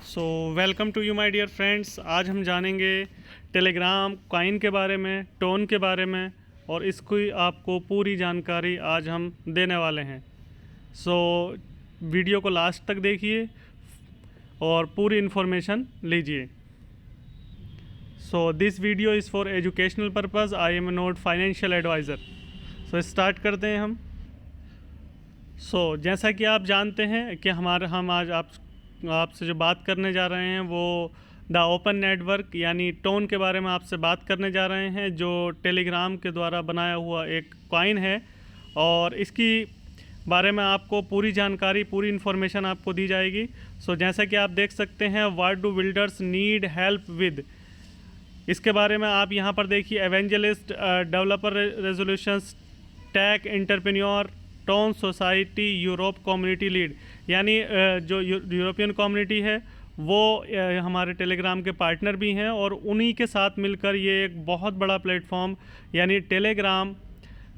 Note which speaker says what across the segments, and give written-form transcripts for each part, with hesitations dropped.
Speaker 1: So welcome to you my dear friends. आज हम जानेंगे टेलीग्राम कॉइन के बारे में, टोन के बारे में, और इसकी आपको पूरी जानकारी आज हम देने वाले हैं। सो वीडियो को लास्ट तक देखिए और पूरी इन्फॉर्मेशन लीजिए। So this video is for educational purpose, I am not financial adviser. So start करते हैं हम। जैसा कि आप जानते हैं कि हम आज आपसे जो बात करने जा रहे हैं वो द ओपन नेटवर्क यानी टोन के बारे में आपसे बात करने जा रहे हैं, जो टेलीग्राम के द्वारा बनाया हुआ एक कॉइन है। और इसकी बारे में आपको पूरी जानकारी, पूरी इन्फॉर्मेशन आपको दी जाएगी। जैसा कि आप देख सकते हैं, what do builders need help with, इसके बारे में आप यहाँ पर देखिए। Evangelist, developer resolutions, take entrepreneur, tone society, Europe community lead, यानी जो यूरोपियन कम्युनिटी है वो हमारे टेलीग्राम के पार्टनर भी हैं, और उन्हीं के साथ मिलकर ये एक बहुत बड़ा प्लेटफॉर्म यानी टेलीग्राम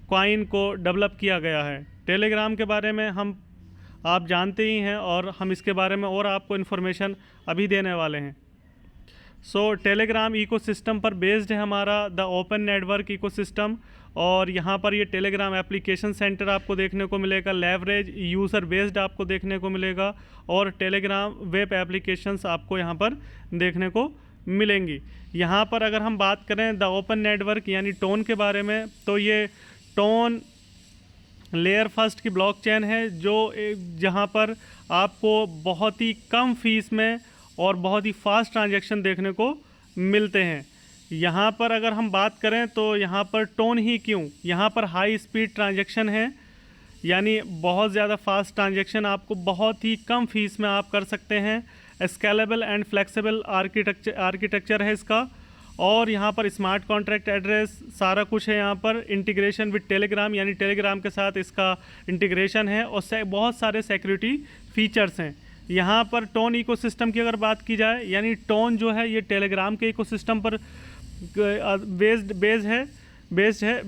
Speaker 1: कॉइन को डेवलप किया गया है। टेलीग्राम के बारे में आप जानते ही हैं, और हम इसके बारे में और आपको इन्फॉर्मेशन अभी देने वाले हैं। टेलीग्राम इकोसिस्टम पर बेस्ड है हमारा द ओपन नेटवर्क इकोसिस्टम, और यहाँ पर ये टेलीग्राम एप्लीकेशन सेंटर आपको देखने को मिलेगा, लेवरेज यूज़र बेस्ड आपको देखने को मिलेगा, और टेलीग्राम वेब एप्लीकेशंस आपको यहाँ पर देखने को मिलेंगी। यहाँ पर अगर हम बात करें द ओपन नेटवर्क यानी टोन के बारे में, तो ये टोन लेयर फर्स्ट की ब्लॉकचेन है, जहाँ पर आपको बहुत ही कम फीस में और बहुत ही फास्ट ट्रांजैक्शन देखने को मिलते हैं। यहाँ पर अगर हम बात करें तो यहाँ पर टोन ही क्यों, यहाँ पर हाई स्पीड ट्रांजैक्शन है, यानी बहुत ज़्यादा फास्ट ट्रांजैक्शन आपको बहुत ही कम फीस में आप कर सकते हैं। स्केलेबल एंड फ्लेक्सिबल आर्किटेक्चर है इसका, और यहाँ पर स्मार्ट कॉन्ट्रैक्ट एड्रेस सारा कुछ है। यहाँ पर इंटीग्रेशन विद टेलीग्राम यानी टेलीग्राम के साथ इसका इंटीग्रेशन है, और बहुत सारे सिक्योरिटी फीचर्स हैं। यहाँ पर टोन इकोसिस्टम की अगर बात की जाए, यानी टोन जो है ये टेलीग्राम के इकोसिस्टम पर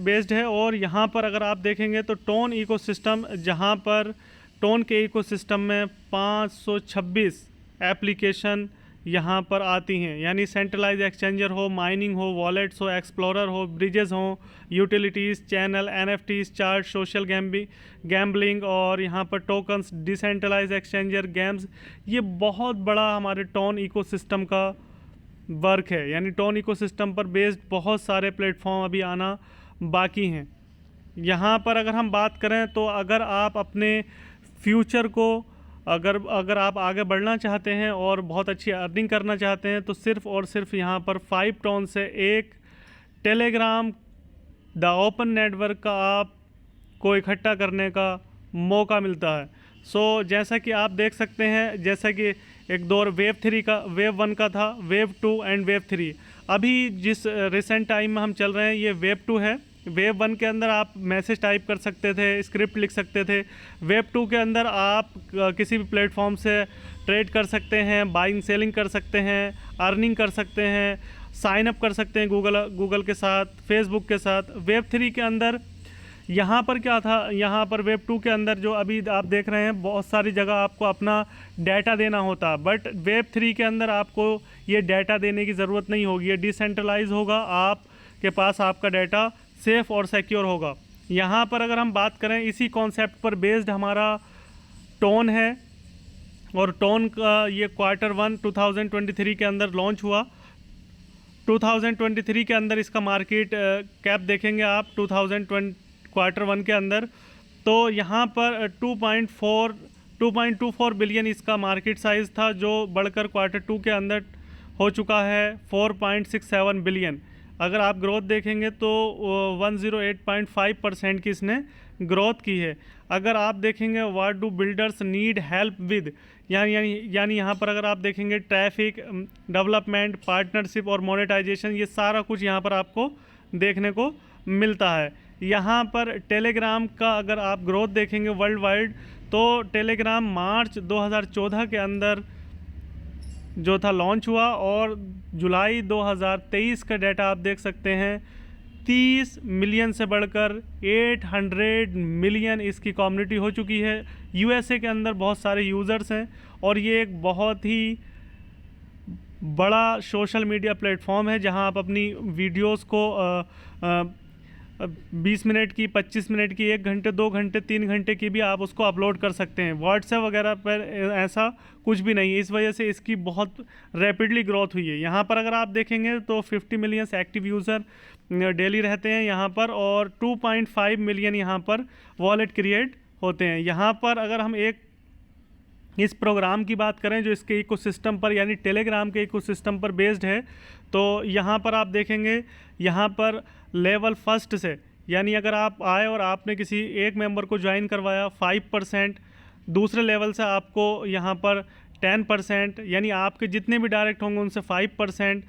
Speaker 1: बेस्ड है। और यहाँ पर अगर आप देखेंगे तो टोन इकोसिस्टम, जहाँ पर टोन के इकोसिस्टम में 526 एप्लीकेशन यहाँ पर आती हैं, यानी सेंट्रलाइज एक्सचेंजर हो, माइनिंग हो, वॉलेट्स हो, एक्सप्लोरर हो, ब्रिजेस हो, utilities, channel, NFTs, chart, social gambling, और यहाँ पर टोकन्स, डिसेंट्रलाइज एक्सचेंजर, गेम्स। ये बहुत बड़ा हमारे टोन इकोसिस्टम का वर्क है, यानी टोन इकोसिस्टम पर बेस्ड बहुत सारे प्लेटफॉर्म अभी आना बाकी हैं। यहाँ पर अगर हम बात करें तो अगर आप अपने फ्यूचर को अगर आप आगे बढ़ना चाहते हैं और बहुत अच्छी अर्निंग करना चाहते हैं, तो सिर्फ़ और सिर्फ यहाँ पर 5 टोन से एक टेलीग्राम द ओपन नेटवर्क का आपको इकट्ठा करने का मौका मिलता है। जैसा कि आप देख सकते हैं, जैसा कि एक दौर वेव 1 का था, वेव 2 एंड वेव 3। अभी जिस रिसेंट टाइम में हम चल रहे हैं ये वेव 2 है। वेव 1 के अंदर आप मैसेज टाइप कर सकते थे, स्क्रिप्ट लिख सकते थे। वेव 2 के अंदर आप किसी भी प्लेटफॉर्म से ट्रेड कर सकते हैं, बाइंग सेलिंग कर सकते हैं, अर्निंग कर सकते हैं, साइन अप कर सकते हैं गूगल के साथ, फेसबुक के साथ। वेव 3 के अंदर यहाँ पर क्या था, यहाँ पर वेब 2 के अंदर जो अभी आप देख रहे हैं, बहुत सारी जगह आपको अपना डाटा देना होता, बट वेब 3 के अंदर आपको ये डाटा देने की ज़रूरत नहीं होगी। ये डिसेंट्रलाइज होगा, आपके पास आपका डाटा सेफ़ और सिक्योर होगा। यहाँ पर अगर हम बात करें, इसी कॉन्सेप्ट पर बेस्ड हमारा टोन है, और टोन का ये Q1 2023 के अंदर लॉन्च हुआ। 2023 के अंदर इसका मार्केट कैप देखेंगे आप Q1 के अंदर, तो यहाँ पर 2.24 बिलियन इसका मार्केट साइज़ था, जो बढ़कर Q2 के अंदर हो चुका है 4.67 बिलियन। अगर आप ग्रोथ देखेंगे तो 108.5% की इसने ग्रोथ की है। अगर आप देखेंगे what do builders need help with, यानी यहाँ पर अगर आप देखेंगे ट्रैफिक, डेवलपमेंट, पार्टनरशिप और मोनेटाइजेशन, ये सारा कुछ यहाँ पर आपको देखने को मिलता है। यहाँ पर टेलीग्राम का अगर आप ग्रोथ देखेंगे वर्ल्ड वाइड, तो टेलीग्राम मार्च 2014 के अंदर जो था लॉन्च हुआ, और जुलाई 2023 का डाटा आप देख सकते हैं, 30 मिलियन से बढ़कर 800 मिलियन इसकी कम्युनिटी हो चुकी है। यूएसए के अंदर बहुत सारे यूज़र्स हैं, और ये एक बहुत ही बड़ा सोशल मीडिया प्लेटफॉर्म है जहां आप अपनी वीडियोस को 20 मिनट की, 25 मिनट की, 1 घंटे, 2 घंटे, 3 घंटे की भी आप उसको अपलोड कर सकते हैं। व्हाट्सएप वगैरह पर ऐसा कुछ भी नहीं है, इस वजह से इसकी बहुत रैपिडली ग्रोथ हुई है। यहाँ पर अगर आप देखेंगे तो 50 मिलियन एक्टिव यूज़र डेली रहते हैं यहाँ पर, और 2.5 मिलियन यहाँ पर वॉलेट क्रिएट होते हैं। यहाँ पर अगर हम एक इस प्रोग्राम की बात करें जो इसके इकोसिस्टम पर यानी टेलीग्राम के इकोसिस्टम पर बेस्ड है, तो यहाँ पर आप देखेंगे यहाँ पर लेवल फर्स्ट से, यानी अगर आप आए और आपने किसी एक मेंबर को ज्वाइन करवाया 5%, दूसरे लेवल से आपको यहाँ पर 10%, यानी आपके जितने भी डायरेक्ट होंगे उनसे 5%,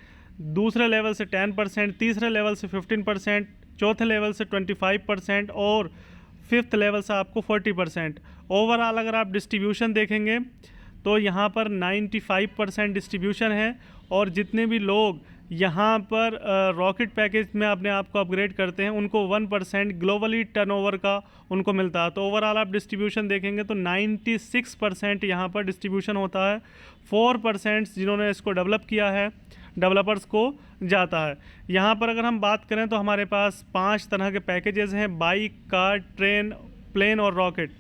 Speaker 1: दूसरे लेवल से 10%, तीसरे लेवल से 15%, चौथे लेवल से 25% और फिफ्थ लेवल से आपको 40%। ओवरऑल अगर आप डिस्ट्रीब्यूशन देखेंगे तो यहाँ पर 95% डिस्ट्रीब्यूशन है, और जितने भी लोग यहाँ पर रॉकेट पैकेज में अपने आप को अपग्रेड करते हैं उनको 1% ग्लोबली टर्नओवर का उनको मिलता है। तो ओवरऑल आप डिस्ट्रीब्यूशन देखेंगे तो 96% यहाँ पर डिस्ट्रीब्यूशन होता है। 4% जिन्होंने इसको डेवलप किया है डेवलपर्स को जाता है। यहाँ पर अगर हम बात करें तो हमारे पास 5 तरह के पैकेजेस हैं: बाइक, कार, ट्रेन, प्लेन और रॉकेट।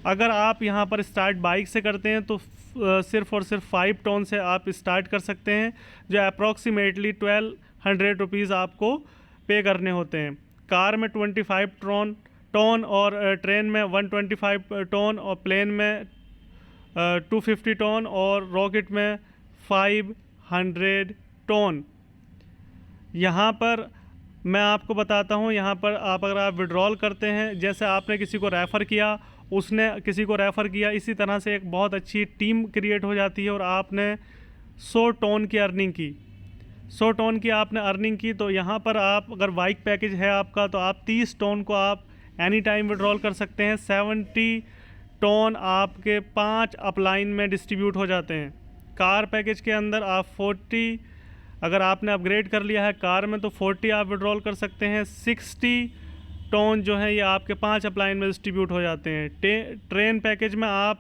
Speaker 1: अगर आप यहाँ पर स्टार्ट बाइक से करते हैं तो सिर्फ़ और सिर्फ 5 टन से आप स्टार्ट कर सकते हैं, जो अप्रॉक्सीमेटली 1200 रुपीज़ आपको पे करने होते हैं। कार में 25 टन और ट्रेन में 125 टन और प्लेन में 250 टन और रॉकेट में 500 टन। यहाँ पर मैं आपको बताता हूँ, यहाँ पर आप अगर आप विड्रॉल करते हैं, जैसे आपने किसी को रेफ़र किया, उसने किसी को रेफ़र किया, इसी तरह से एक बहुत अच्छी टीम क्रिएट हो जाती है और आपने 100 टन की अर्निंग की, 100 टन की आपने अर्निंग की, तो यहाँ पर आप अगर बाइक पैकेज है आपका तो आप 30 टन को आप एनी टाइम विड्रॉल कर सकते हैं। 70 टन आपके 5 अपलाइन में डिस्ट्रीब्यूट हो जाते हैं। कार पैकेज के अंदर आप 40, अगर आपने अपग्रेड कर लिया है कार में तो 40 आप विड्रॉल कर सकते हैं। 60 टन जो है ये आपके 5 अपलाइन में डिस्ट्रीब्यूट हो जाते हैं। ट्रेन पैकेज में आप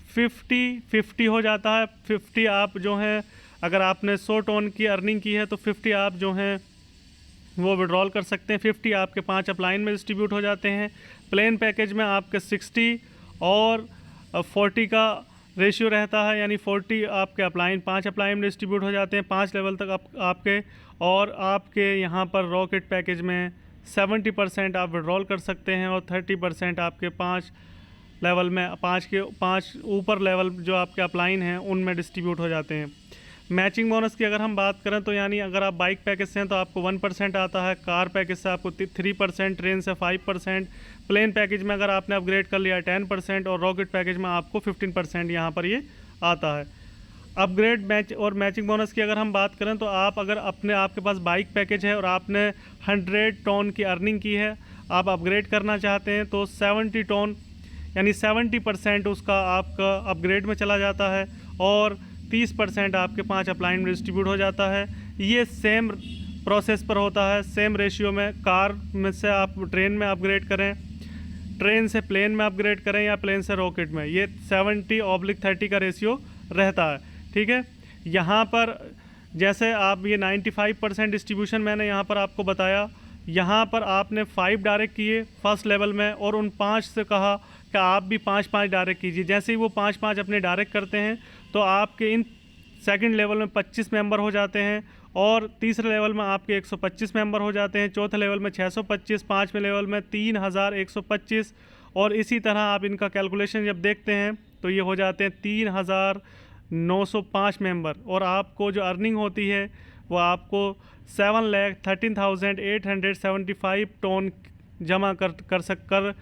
Speaker 1: 50 हो जाता है। 50 आप जो हैं, अगर आपने 100 टन की अर्निंग की है तो 50 आप जो हैं वो विड्रॉल कर सकते हैं। 50 आपके 5 अपलाइन में डिस्ट्रीब्यूट हो जाते हैं। प्लेन पैकेज में आपके 60 और 40 का रेशियो रहता है, यानी 40 आपके अपलाइन 5 अपलाइन में डिस्ट्रीब्यूट हो जाते हैं 5 लेवल तक आपके। और आपके यहाँ पर रॉकेट पैकेज में 70% आप विड्रॉल कर सकते हैं और 30% आपके 5 लेवल में 5 ऊपर लेवल जो आपके अपलाइन हैं उनमें डिस्ट्रीब्यूट हो जाते हैं। मैचिंग बोनस की अगर हम बात करें तो यानी अगर आप बाइक पैकेज से हैं तो आपको 1% आता है, कार पैकेज से आपको 3%, ट्रेन से 5%, प्लेन पैकेज में अगर आपने अपग्रेड कर लिया 10% और रॉकेट पैकेज में आपको 15% यहाँ पर ये आता है। अपग्रेड मैचिंग बोनस की अगर हम बात करें तो आप अगर आपके पास बाइक पैकेज है और आपने 100 टन की अर्निंग की है, आप अपग्रेड करना चाहते हैं तो 70 टन यानी 70% उसका आपका अपग्रेड में चला जाता है और 30% आपके 5 अपलाइन में डिस्ट्रीब्यूट हो जाता है। ये सेम प्रोसेस पर होता है, सेम रेशियो में। कार में से आप ट्रेन में अपग्रेड करें, ट्रेन से प्लेन में अपग्रेड करें या प्लेन से रॉकेट में, ये 70/30 का रेशियो रहता है। ठीक है, यहाँ पर जैसे आप ये 95% डिस्ट्रीब्यूशन मैंने यहाँ पर आपको बताया, यहाँ पर आपने 5 डायरेक्ट किए फर्स्ट लेवल में और उन 5 से कहा कि आप भी 5 डायरेक्ट कीजिए। जैसे ही वो 5 अपने डायरेक्ट करते हैं तो आपके इन सेकंड लेवल में 25 मेंबर हो जाते हैं और तीसरे लेवल में आपके 125 मेंबर हो जाते हैं, चौथे लेवल में 625, पाँचवें लेवल में 3125 और इसी तरह आप इनका कैलकुलेशन जब देखते हैं तो ये हो जाते हैं 3905 मेंबर। और आपको जो अर्निंग होती है वो आपको 7,13,875 टन जमा कर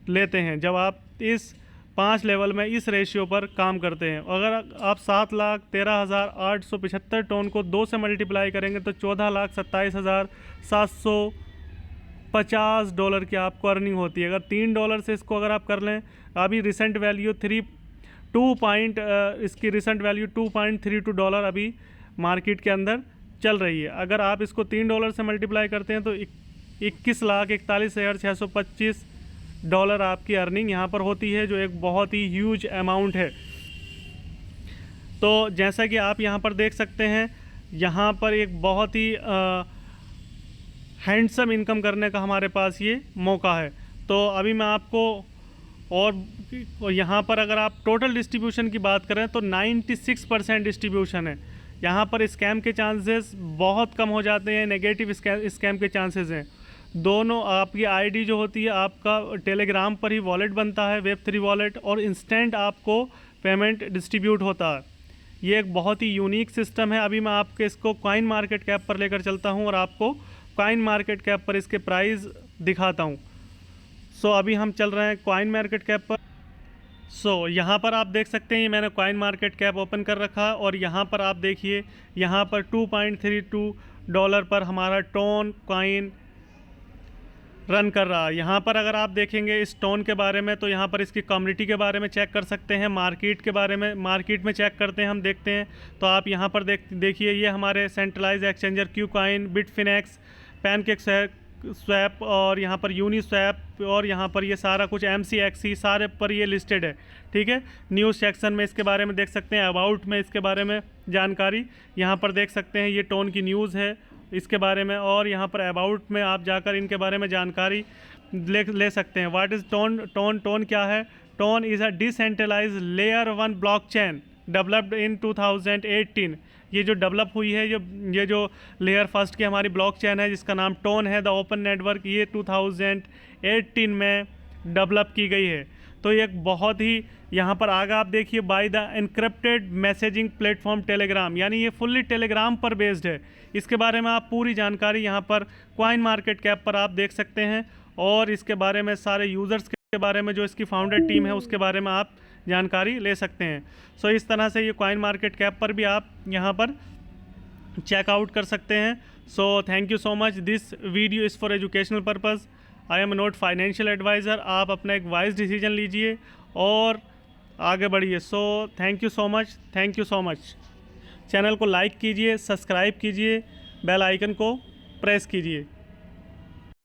Speaker 1: लेते हैं जब आप इस 5 लेवल में इस रेशियो पर काम करते हैं। अगर आप 7,13,875 टन को 2 से मल्टीप्लाई करेंगे तो $14,27,750 की आपको अर्निंग होती है। अगर $3 से इसको अगर आप कर लें, अभी रिसेंट वैल्यू इसकी रिसेंट वैल्यू $2.32 अभी मार्केट के अंदर चल रही है। अगर आप इसको $3 से मल्टीप्लाई करते हैं तो 21,41,625 आपकी अर्निंग यहाँ पर होती है, जो एक बहुत ही ह्यूज अमाउंट है। तो जैसा कि आप यहाँ पर देख सकते हैं, यहाँ पर एक बहुत ही हैंडसम इनकम करने का हमारे पास ये मौका है। तो अभी मैं आपको और यहाँ पर अगर आप टोटल डिस्ट्रीब्यूशन की बात करें तो 96% डिस्ट्रीब्यूशन है। यहाँ पर स्कैम के चांसेस बहुत कम हो जाते हैं, नेगेटिव स्कैम के चांसेस हैं। दोनों आपकी आईडी जो होती है, आपका टेलीग्राम पर ही वॉलेट बनता है, Web3 वॉलेट, और इंस्टेंट आपको पेमेंट डिस्ट्रीब्यूट होता है। ये एक बहुत ही यूनिक सिस्टम है। अभी मैं आपके इसको कॉइन मार्केट कैप पर लेकर चलता हूँ और आपको कॉइन मार्केट कैप पर इसके प्राइस दिखाता हूँ। सो अभी हम चल रहे हैं कॉइन मार्केट कैप पर। सो यहाँ पर आप देख सकते हैं, मैंने कॉइन मार्केट कैप ओपन कर रखा है और यहाँ पर आप देखिए, यहाँ पर $2.32 पर हमारा टोन कॉइन रन कर रहा है। यहाँ पर अगर आप देखेंगे इस टोन के बारे में, तो यहाँ पर इसकी कम्युनिटी के बारे में चेक कर सकते हैं, मार्केट के बारे में, मार्केट में चेक करते हैं, हम देखते हैं। तो आप यहाँ पर देखिए, ये हमारे centralize exchanger KuCoin, Bitfinex, PancakeSwap और यहाँ पर यूनिस्वैप और यहाँ पर ये सारा कुछ MCXC सारे पर ये लिस्टेड है। ठीक है, न्यूज़ सेक्शन में इसके बारे में देख सकते हैं, अबाउट में इसके बारे में जानकारी यहाँ पर देख सकते हैं, ये टोन की न्यूज़ है इसके बारे में, और यहाँ पर अबाउट में आप जाकर इनके बारे में जानकारी ले सकते हैं। What is tone? टोन क्या है? Ton is a decentralised layer 1 blockchain developed in 2018। ये जो डेवलप हुई है, ये जो लेयर फर्स्ट की हमारी ब्लॉकचेन है जिसका नाम टोन है, द ओपन नेटवर्क, ये 2018 में डेवलप की गई है। तो ये एक बहुत ही, यहाँ पर आगे आप देखिए, by the encrypted messaging platform Telegram, यानी ये फुल्ली टेलीग्राम पर बेस्ड है। इसके बारे में आप पूरी जानकारी यहाँ पर कॉइन मार्केट कैप पर आप देख सकते हैं, और इसके बारे में सारे यूज़र्स के बारे में, जो इसकी फाउंडर टीम है उसके बारे में आप जानकारी ले सकते हैं। सो इस तरह से ये कॉइन मार्केट कैप पर भी आप यहाँ पर चेकआउट कर सकते हैं। So thank you so much. This video is for educational purpose. I am not financial adviser. आप अपना एक वाइज डिसीजन लीजिए और आगे बढ़िए। So thank you so much, thank you so much. Channel को लाइक कीजिए, सब्सक्राइब कीजिए, बेल आइकन को प्रेस कीजिए।